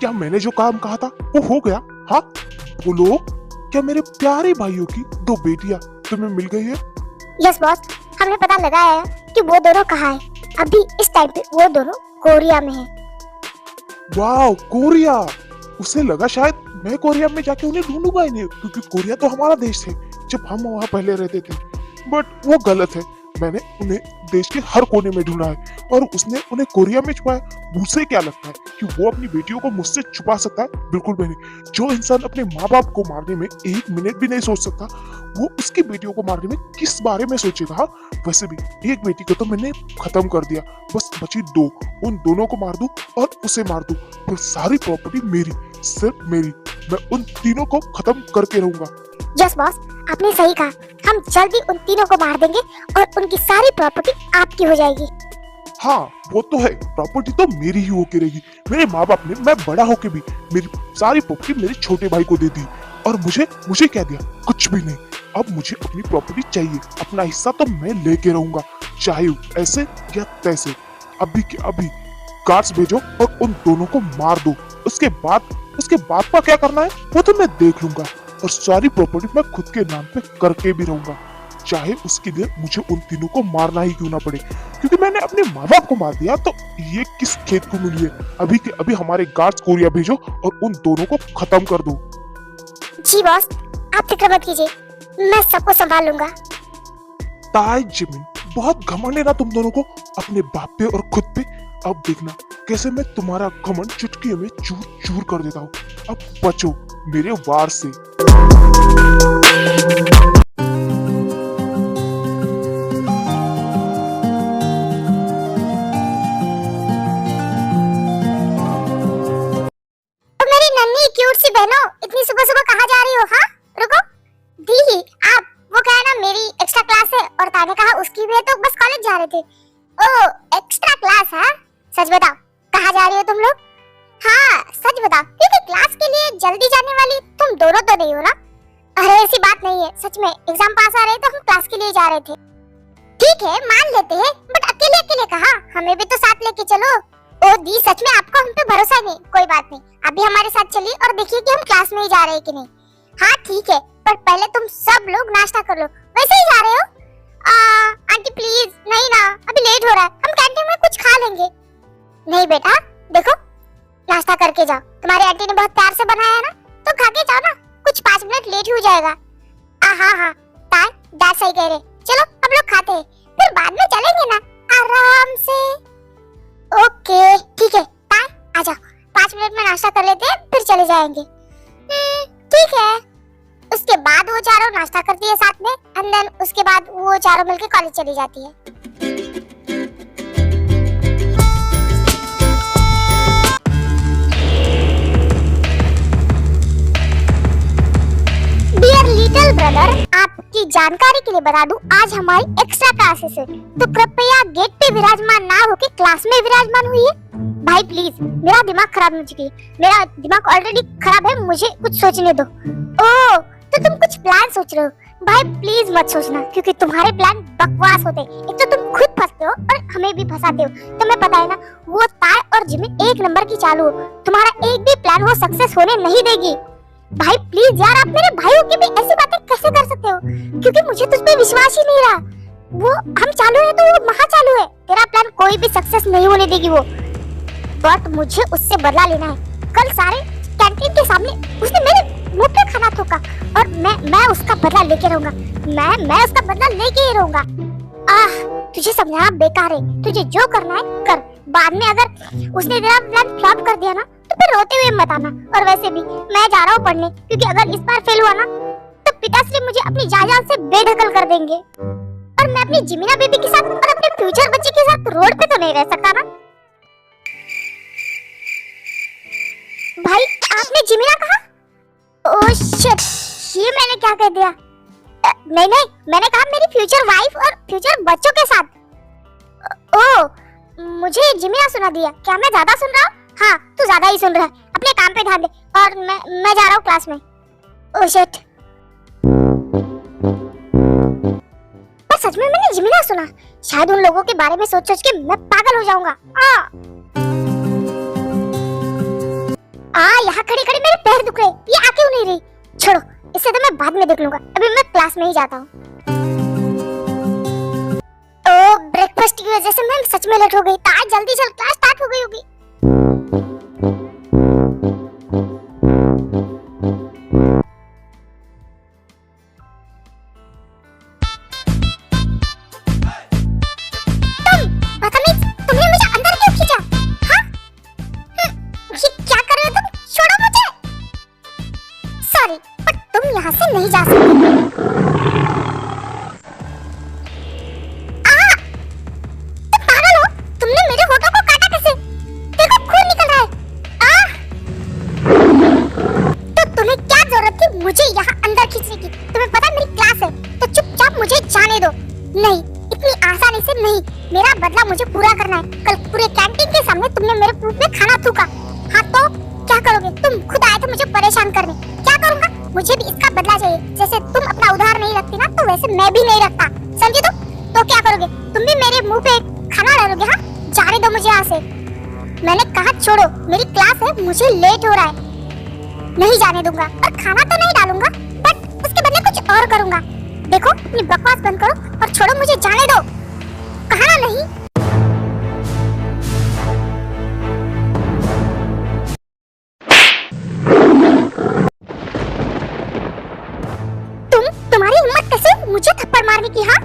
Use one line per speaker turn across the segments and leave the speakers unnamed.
क्या मैंने जो काम कहा था वो हो गया? हाँ बोलो, क्या मेरे प्यारे भाइयों की दो बेटियां तुम्हें मिल गई है?
यस बॉस, हमने पता लगाया है कि वो दोनों कहाँ हैं। अभी इस टाइम पे वो दोनों कोरिया में हैं।
वाह, कोरिया! उसे लगा शायद मैं कोरिया में जाके उन्हें ढूंढूंगा ही नहीं, क्योंकि कोरिया तो हमारा देश है जब हम वहाँ पहले रहते थे। बट वो गलत है, मैंने उन्हें देश के हर कोने में ढूंढा है और उसने उन्हें कोरिया में छुपाया। मुझे क्या लगता है कि वो अपनी बेटियों को मुझसे छुपा सकता है? बिल्कुल भी नहीं। जो इंसान अपने माँ बाप को मारने में एक मिनट भी नहीं सोच सकता, वो उसकी बेटियों को मारने में किस बारे में सोचेगा? हाँ, वैसे भी एक बेटी को तो मैंने खत्म कर दिया, बस बची दो। उन दोनों को मार दूं और उसे मार दूं, फिर सारी प्रॉपर्टी मेरी, सिर्फ मेरी। मैं उन तीनों को खत्म करके रहूंगा।
यस बॉस, आपने सही कहा। हम जल्दी उन तीनों को मार देंगे और उनकी सारी प्रॉपर्टी आपकी हो जाएगी।
हाँ वो तो है, प्रॉपर्टी तो मेरी ही होके रहेगी। मेरे माँ बाप ने मैं बड़ा होके भी मेरी सारी प्रॉपर्टी मेरे छोटे भाई को दे दी, और मुझे क्या दिया? कुछ भी नहीं। अब मुझे अपनी प्रॉपर्टी चाहिए, अपना हिस्सा तो मैं लेके रहूंगा, चाहे ऐसे या तैसे। अभी के अभी गार्ड्स भेजो और उन दोनों को मार दो। उसके बाद का क्या करना है वो तो मैं देख लूंगा, और सारी प्रॉपर्टी मैं खुद के नाम पे करके भी रहूंगा, चाहे उसके लिए मुझे उन तीनों को मारना ही क्यों ना पड़े। क्योंकि मैंने अपने माँ बाप को मार दिया तो ये किस खेत को मिली है? अभी के अभी हमारे गार्ड्स कोरिया भेजो और उन दोनों को खत्म कर दो।
जी बॉस, आप फिक्र मत कीजिए, मैं सबको संभाल लूंगा।
ताई जिमिन, बहुत घमंड है ना तुम दोनों को अपने बाप पे और खुद पे। अब देखना कैसे मैं तुम्हारा घमंड चुटकी में चूर चूर कर देता हूँ। अब बचो मेरे वार से।
क्यूट सी बहनों, इतनी सुबह सुबह कहाँ जा रही हो? हाँ रुको, दी आप, वो क्या है ना, मेरी एक्स्ट्रा क्लास है और ताने कहा उसकी भी है, तो बस कॉलेज जा रहे थे। ओ एक्स्ट्रा क्लास? हाँ सच बताओ, कहाँ जा रही हो तुम लोग? हाँ सच बताओ, क्योंकि क्लास के लिए जल्दी जाने वाली तुम दोनों तो नहीं हो ना? अरे ऐसी बात नहीं है, सच में एग्जाम पास आ रहे तो हम क्लास के लिए जा रहे थे। ठीक है मान लेते हैं, बट अकेले अकेले कहाँ, हमें भी तो साथ लेके चलो। ओ दी, सच में आपको हम पे भरोसा नहीं? कोई बात नहीं, अभी हमारे साथ चलिए और देखिए कि हम क्लास में ही जा रहे हैं कि नहीं। हाँ ठीक है, पर पहले तुम सब लोग नाश्ता कर लो। वैसे ही जा रहे हो? आंटी प्लीज नहीं ना, अभी लेट हो रहा है, हम कैंटीन में कुछ खा लेंगे। नहीं बेटा देखो, नाश्ता करके जाओ, तुम्हारी आंटी ने बहुत प्यार से बनाया है ना, तो खा के जाओ ना, कुछ 5 मिनट लेट ही हो जाएगा। हाँ ताई डैड सही कह रहे, चलो हम लोग खाते हैं, फिर बाद में चलेंगे ना आराम से। ओके ठीक है ताई, आ जाओ, 5 मिनट में नाश्ता कर लेते हैं फिर चले जाएंगे। ठीक है। उसके बाद वो चारों नाश्ता करती है साथ में, एंड देन उसके बाद वो चारों मिलके कॉलेज चली जाती है। डियर लिटिल ब्रदर, आपकी जानकारी के लिए बता दूं, आज हमारी एक्स्ट्रा क्लासेस है, तो कृपया गेट पे विराजमान ना होके क्लास में विराजमान हुई है। भाई प्लीज, मेरा दिमाग खराब हो चुकी है, मेरा दिमाग ऑलरेडी खराब है, मुझे कुछ सोचने दो। ओह तो तुम कुछ प्लान सोच रहे हो? भाई प्लीज मत सोचना, क्योंकि तुम्हारे प्लान बकवास होते हैं। एक तो तुम खुद फंसते हो और हमें भी फंसाते हो। तुम्हें पता है ना, वो ताई और जिमी एक नंबर की चालू हो, तुम्हारा एक भी प्लान वो सक्सेस होने नहीं देगी। भाई प्लीज यार, आप मेरे भाइयों की भी ऐसी बातें कैसे कर सकते हो? क्योंकि मुझे तुझ पे विश्वास ही नहीं रहा। वो हम चालू है तो वो महा चालू है, तेरा प्लान कोई भी सक्सेस नहीं होने देगी वो। बट मुझे उससे बदला लेना है। कल सारे कैंटीन के सामने उसने मेरे मुंह पे खाना थूका, और मैं उसका बदला लेके रहूंगा। मैं उसका बदला लेके ही रहूंगा। तुझे समझाना बेकार है, तुझे जो करना है कर। बाद में अगर उसने तेरा प्लान फ्लॉप कर दिया ना, तो फिर रोते हुए मत आना। और वैसे भी मैं जा रहा हूँ पढ़ने, क्योंकि अगर इस बार फेल हुआ ना, तो पिताश्री मुझे अपनी जायदाद से बेदखल कर देंगे, और मैं अपनी जिमीना बेबी के साथ और अपने फ्यूचर बच्चे के साथ रोड पे तो नहीं रह सकता ना। भाई आपने जिमीना कहा? ओह शिट, ये मैंने क्या कह दिया? नहीं, मैंने कहा मेरी फ्यूचर वाइफ और फ्यूचर बच्चों के साथ। ओह, मुझे जिमीना सुना दिया। क्या मैं ज्यादा सुन रहा हूँ? हाँ तू ज्यादा ही सुन रहा है, अपने काम पे ध्यान दे। और मैं जा रहा हूँ क्लास में। ओह शिट, पर सच में मैंने जिमीना सुना। शायद उन लोगों के बारे में सोच सोच के मैं पागल हो जाऊंगा। यहाँ खड़े खड़े मेरे पैर दुख रहे, ये आ क्यों नहीं रही? छोड़ो, इसे तो मैं बाद में देख लूंगा, अभी मैं क्लास में ही जाता हूँ। ओ ब्रेकफास्ट की वजह से मैं सच में लेट हो गई, तो आज जल्दी चल, क्लास स्टार्ट हो गई होगी। यहाँ से नहीं जा सकते। तुम पागल हो? तुमने मेरे होठों को काटा कैसे? देखो खून निकल रहा है। तो तुम्हें क्या जरूरत थी मुझे यहाँ अंदर खींचने की? तुम्हें पता मेरी क्लास है, तो चुपचाप मुझे जाने दो। नहीं, इतनी आसानी से नहीं, मेरा बदला मुझे पूरा करना है। कल पूरे कैंटीन के सामने तुमने मेरे मुंह में खाना थूका। हाँ तो क्या करोगे? तुम खुद आए थे मुझे परेशान करने, क्या करूँगा? मुझे भी इसका बदला चाहिए। जैसे तुम अपना उधार नहीं रखती ना, तो वैसे मैं भी नहीं रखता, समझे तुम? तो क्या करोगे? तुम भी मेरे मुंह पे खाना डालोगे? हाँ, जाने दो मुझे यहाँ से। मैंने कहा छोड़ो, मेरी क्लास है, मुझे लेट हो रहा है, नहीं जाने दूंगा। और खाना तो नहीं डालूंगा, बट उसके बदले कुछ और करूंगा। देखो, अपनी बकवास बंद करो और छोड़ो, मुझे जाने दो। कहा ना नहीं? तुम्हारी हिम्मत कैसे मुझे थप्पड़ मारने की? हाँ,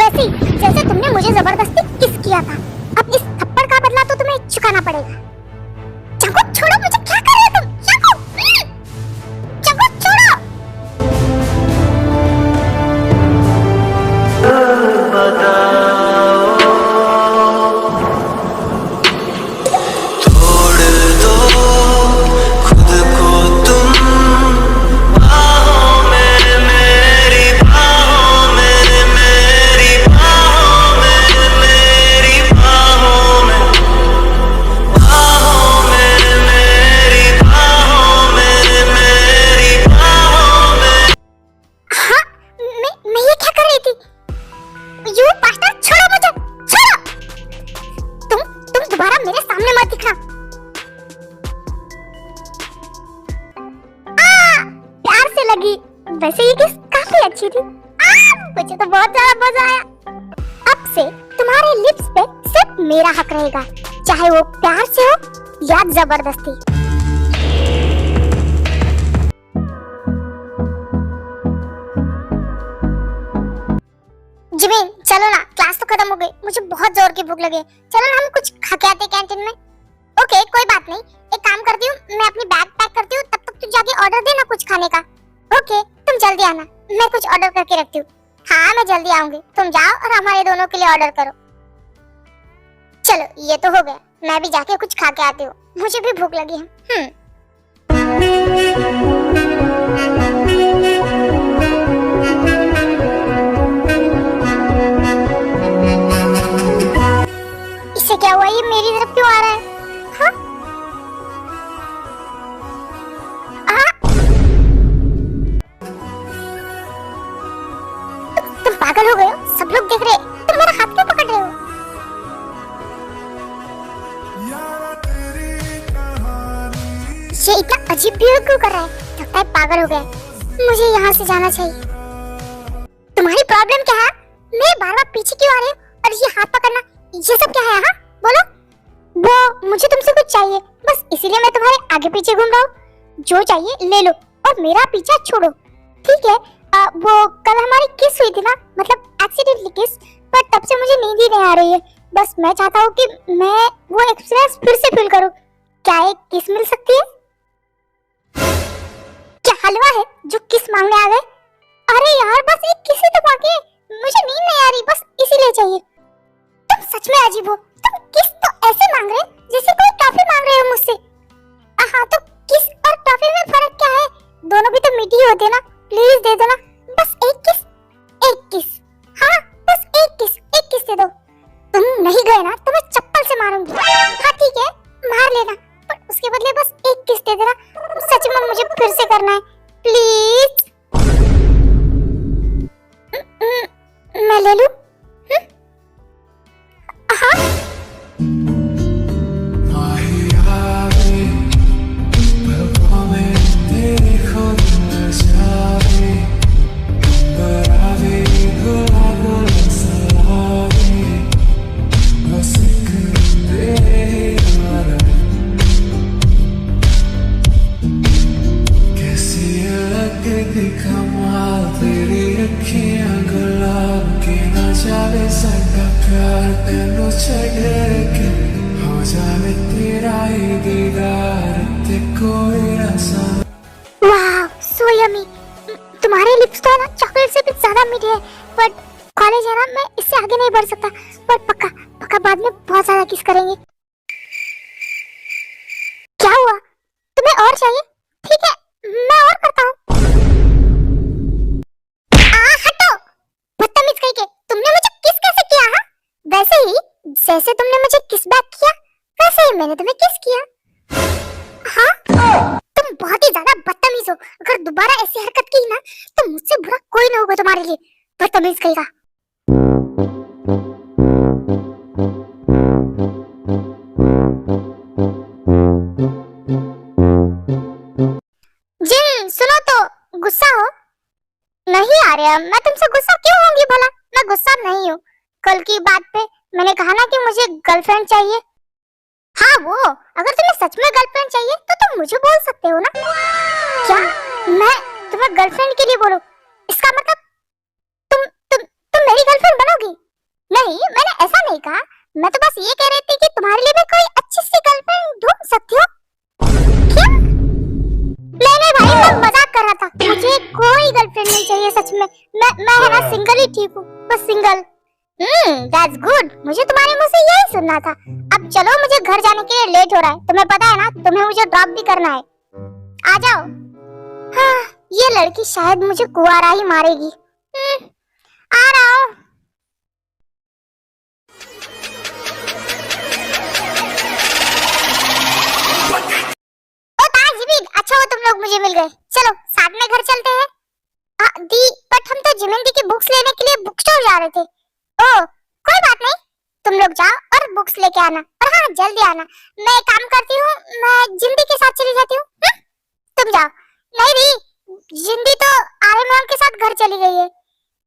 वैसे जैसे तुमने मुझे जबरदस्ती किस किया था। अब इस थप्पड़ का बदला तो तुम्हें चुकाना पड़ेगा। चाकू छोड़ो मुझे, क्या कर रहे हो तुम? चाकू छोड़ो। मेरे सामने मत दिखना। प्यार से लगी, वैसे ये किस काफी अच्छी थी। मुझे तो बहुत ज्यादा मजा आया। अब से तुम्हारे लिप्स पे सिर्फ मेरा हक रहेगा, चाहे वो प्यार से हो या जबरदस्ती। जिमिन चलो ना, क्लास तो खत्म हो गई, मुझे बहुत जोर की भूख लगी। चलो ना हम कुछ खा के आते कैंटीन में। ओके कोई बात नहीं, एक काम करती हूँ, मैं अपनी बैग पैक करती हूँ, तब तक तू जाके ऑर्डर देना कुछ खाने का। ओके तुम जल्दी आना, मैं कुछ ऑर्डर करके रखती हूँ। हाँ मैं जल्दी आऊंगी, तुम जाओ और हमारे दोनों के लिए ऑर्डर करो। चलो ये तो हो गया, मैं भी जाके कुछ खा के आती हूँ, मुझे भी भूख लगी है। इससे क्या हुआ, ये मेरी तरफ क्यों आ रहा है? हाँ? तुम पागल हो गए हो? सब लोग देख रहे हैं, तुम मेरा हाथ क्यों पकड़ रहे हो? ये इतना अजीब बिहेव क्यों कर रहा है? लगता है पागल हो गया। मुझे यहाँ से जाना चाहिए। तुम्हारी प्रॉब्लम क्या है? मैं बार बार पीछे क्यों आ रही हूँ और ये हाथ पकड़ना, ये सब क्या है? हाँ बोलो। वो मुझे तुमसे कुछ चाहिए, बस इसीलिए मैं तुम्हारे आगे पीछे घूम रहा हूँ। जो चाहिए ले लो और मेरा पीछा छोड़ो, ठीक है? वो कल हमारी किस हुई थी ना, मतलब एक्सीडेंटली किस, पर तब से मुझे नींद ही नहीं आ रही है। बस मैं चाहता हूँ कि मैं वो एक्सपीरियंस फिर से फील करूँ। क्या एक किस मिल सकती है? क्या हलवा है जो किस मांगने आ गए? अरे यार बस एक किस ही तो मांगे, मुझे नींद नहीं आ रही, बस इसीलिए चाहिए। तुम सच में अजीब हो, तुम किस तो ऐसे मांग रहे जैसे कोई टॉफी मांग रहे हो मुझसे। हाँ तो किस और टॉफी में फर्क क्या है? दोनों भी तो मीठी होती है ना, प्लीज दे दो ना, बस एक किस, एक किस। हाँ बस एक किस दे दो। तुम नहीं गए ना तो मैं चप्पल से मारूंगी। हाँ ठीक है मार लेना, पर उसके बदले बस एक किस दे देना। सच में मुझे फिर से करना है, प्लीज। मैं ले लूं? हाँ
जावे साडा प्यार तेनू छड़ के हो जावे तेरा ही दीदार ते कोई ना सा
वाह सो यमी। तुम्हारे लिप्स तो है ना चॉकलेट से भी ज्यादा मीठे हैं, बट कॉलेज है ना, मैं इससे आगे नहीं बढ़ सकता। बट पक्का पक्का बाद में बहुत ज्यादा किस करेंगे। क्या हुआ, तुम्हें और चाहिए? ठीक है मैं और करता हूँ। हटो बदतमीज कहीं के, तुमने मुझे किस कैसे किया? हाँ वैसे ही जैसे तुमने मुझे किस बैक किया वैसे ही मैंने तुम्हें किस किया। हाँ तुम बहुत ही ज्यादा बदतमीज हो। अगर दोबारा ऐसी हरकत की ना तो मुझसे बुरा कोई नहीं होगा तुम्हारे लिए, बदतमीज कहेगा। जिन सुनो तो, गुस्सा हो? नहीं आ रहा, मैं तुमसे गुस्सा क्यों होंगी भला? मैं गुस्सा नहीं हूँ। कल की बात पे मैंने कहा ना कि मुझे गर्लफ्रेंड चाहिए। हाँ वो, अगर तुम्हें सच में गर्लफ्रेंड चाहिए तो तुम मुझे बोल सकते हो ना। क्या मैं तुम्हें गर्लफ्रेंड के लिए बोलूं? इसका मतलब तुम मेरी गर्लफ्रेंड बनोगी? नहीं मैंने ऐसा नहीं कहा, मैं तो बस ये कह रही थी कि तुम्हारे लिए मैं कोई अच्छी सी गर्लफ्रेंड ढूंढ सकती हूँ। क्या? नहीं भाई मैं मजाक कर रहा था, मुझे कोई गर्लफ्रेंड नहीं चाहिए सच में। मैं है ना सिंगल ही ठीक हूँ, बस सिंगल। दैट्स गुड, मुझे तुम्हारे मुंह से यही सुनना था। अब चलो मुझे घर जाने के लिए लेट हो रहा है, तुम्हें पता है ना तुम्हें मुझे ड्रॉप भी करना है। आ जाओ। हाँ, ये लड़की शायद मुझे कुंवारा ही मारेगी। आ रहा हूँ। अच्छा हो तुम लोग मुझे मिल गए, चलो साथ में घर चलते हैं। दी बट हम तो जिमिन दी की बुक्स लेने के लिए बुक स्टोर जा रहे थे। ओह कोई बात नहीं, तुम लोग जाओ और बुक्स लेके आना, और हाँ जल्दी आना। मैं एक काम करती हूँ, मैं जिंदी के साथ चली जाती हूँ। तुम जाओ। नहीं दी, जिंदी तो आर्यन मैम के साथ घर चली गई है।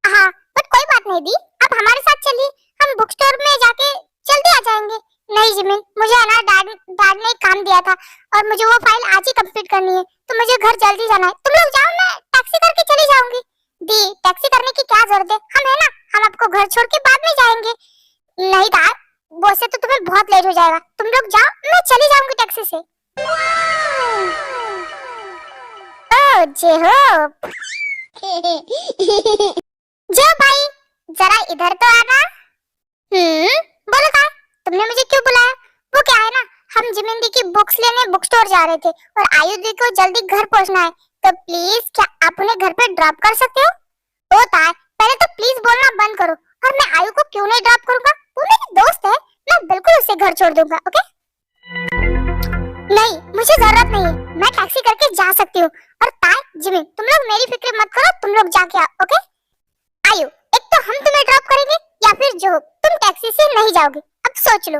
हाँ बट कोई बात नहीं दी, आप हमारे साथ चलिए, हम बुक स्टोर में जाके जल्दी आ जाएंगे। नहीं जिमिन, मुझे है ना डैड ने एक काम दिया था और मुझे वो फाइल आज ही कंप्लीट करनी है, तो मुझे घर जल्दी जाना है। तुम लोग जाओ, मैं टैक्सी करके चली जाऊंगी। दी टैक्सी करने की क्या जरूरत है, हम है ना, हम आपको घर छोड़ के बाद में जाएंगे। नहीं दार, वो से तो तुम्हें बहुत लेट हो जाएगा, तुम लोग जाओ, मैं चली जाऊंगी टैक्सी से। ओ जे हो जो भाई जरा इधर तो आना। बोलो का तुमने मुझे क्यों बुलाया? वो क्या है ना, हम जिमिन दी की बुक्स लेने बुक स्टोर जा रहे थे और आयु दी को जल्दी घर पहुंचना है, तो प्लीज क्या आप उन्हें घर पे ड्रॉप कर सकते हो? ओ तार, पहले तो प्लीज बोलना बंद करो, और मैं आयु को क्यों नहीं ड्रॉप करूंगा? वो मेरी दोस्त है, मैं बिल्कुल उसे घर छोड़ दूंगा। ओके? नहीं मुझे जरूरत नहीं है, मैं टैक्सी करके जा सकती हूँ। और तार जिमिन तुम लोग मेरी फिक्र मत करो, तुम लोग जाके आओ। ओके आयु, एक तो हम तुम्हें ड्रॉप करेंगे या फिर जो तुम टैक्सी से नहीं जाओगे, अब सोच लो।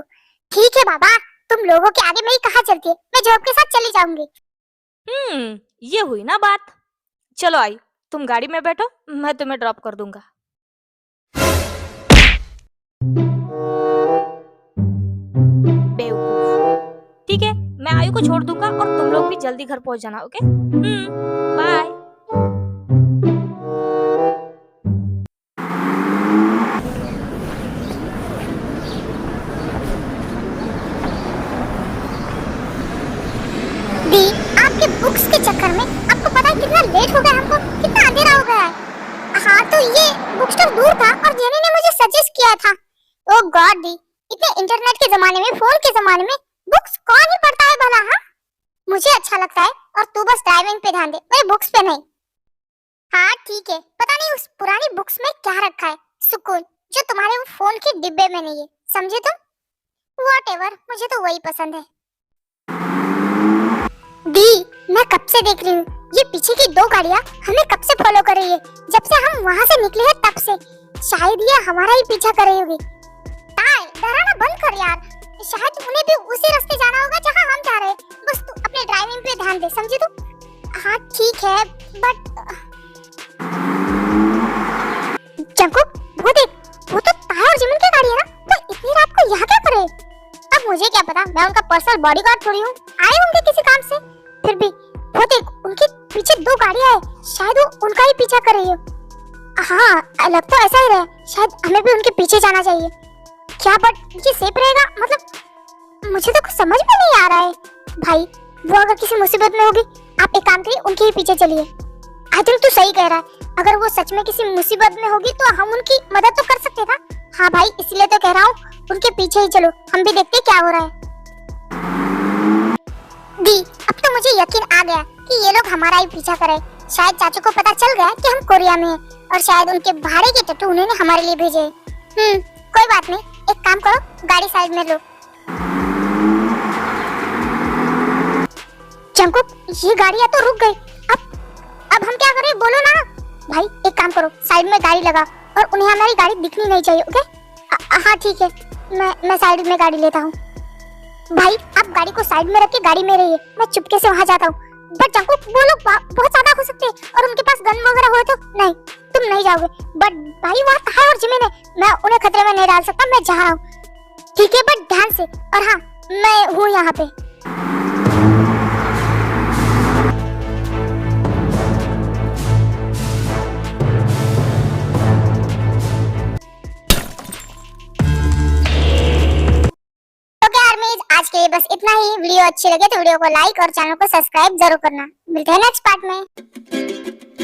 ठीक है बाबा, तुम लोगों के आगे मेरी कहाँ चलती है, मैं जॉब के साथ चली जाऊंगी।
ये हुई ना बात। चलो आई, तुम गाड़ी में बैठो, मैं तुम्हें ड्रॉप कर दूंगा। बेवकूफ। ठीक है, मैं आयु को छोड़ दूंगा और तुम लोग भी जल्दी घर पहुंच जाना। Okay bye.
दी आपके बुक्स के चक्कर में आपको पता है कितना लेट हो गया, हमको कितना अंधेरा हो गया है। हाँ तो ये बुक स्टोर दूर था और जेनी ने मुझे सजेस्ट किया था। ओ गॉड दी, इतने इंटरनेट के जमाने में, फोन के जमाने में बुक्स कौन ही पढ़ता है भला? हाँ मुझे अच्छा लगता है, और तू बस ड्राइविंग पे ध्यान दे, मेरे बुक्स पे नहीं। हाँ ठीक है, पता नहीं उस पुरानी बुक्स में क्या रखा है, सुकून जो तुम्हारे वो फोन के डिब्बे में नहीं है, समझे तुम? व्हाटएवर, मुझे तो वही पसंद है। दी मैं कब से देख रही हूँ, ये पीछे की दो गाड़ियाँ हमें कब से फॉलो कर रही है, जब से हम वहाँ से निकले हैं तब से। शायद ये हमारा ही पीछा कर रही होगी। ताई डराना बंद कर यार, शायद उन्हें भी उसी रास्ते जाना होगा जहाँ हम जा रहे हैं, बस तू अपने ड्राइविंग पे ध्यान दे, समझी तू? हाँ ठीक है बट जंकुक वो देख, वो तो ताई और जिमिन की गाड़ी है ना, तो इतनी रात को यहाँ क्या करे? अब मुझे क्या पता, मैं उनका पर्सनल बॉडीगार्ड थोड़ी हूँ, आए होंगे किसी काम से। फिर भी वो देख, उनके पीछे दो गाड़ियां हैं, शायद वो उनका ही पीछा कर रही हो। हाँ लग तो ऐसा ही रहा है, शायद हमें भी उनके पीछे जाना चाहिए। क्या बट ये सेफ रहेगा? मतलब मुझे तो कुछ समझ में नहीं आ रहा है। भाई वो अगर किसी मुसीबत में होगी, आप एक काम करिए उनके ही पीछे चलिए। आई थिंक तू सही कह रहा है, अगर वो सच में किसी मुसीबत में होगी तो हम उनकी मदद तो कर सकते था। हाँ भाई, इसलिए तो कह रहा हूँ उनके पीछे ही चलो, हम भी देखते क्या हो रहा है। दी, अब तो मुझे यकीन आ गया कि ये लोग हमारा ही पीछा कर रहे हैं। शायद चाचू को पता चल गया कि हम कोरिया में हैं और शायद उनके भाड़े के टैटू उन्होंने हमारे लिए भेजे हैं। कोई बात नहीं, एक काम करो, गाड़ी साइड में लो। जंकुक, ये गाड़ियां तो रुक गई, अब हम क्या करें बोलो ना। भाई एक काम करो, साइड में गाड़ी लगा और उन्हें हमारी गाड़ी दिखनी नहीं चाहिए। ओके? हाँ ठीक है, मैं साइड में गाड़ी लेता हूँ। भाई आप गाड़ी को साइड में रख के गाड़ी में रहिए, मैं चुपके से वहां जाता हूँ। बट जंकुक, वो लोग बहुत ज्यादा हो सकते हैं और उनके पास गन वगैरह हो तो नहीं, तुम नहीं जाओगे। बट भाई वहाँ ताहा और जिमिन है, मैं उन्हें खतरे में नहीं डाल सकता, मैं जा रहा हूँ। ठीक है, बट ध्यान से। और हाँ, मैं हूँ यहाँ पे। आज के लिए बस इतना ही। वीडियो अच्छी लगे तो वीडियो को लाइक और चैनल को सब्सक्राइब जरूर करना। मिलते हैं नेक्स्ट पार्ट में।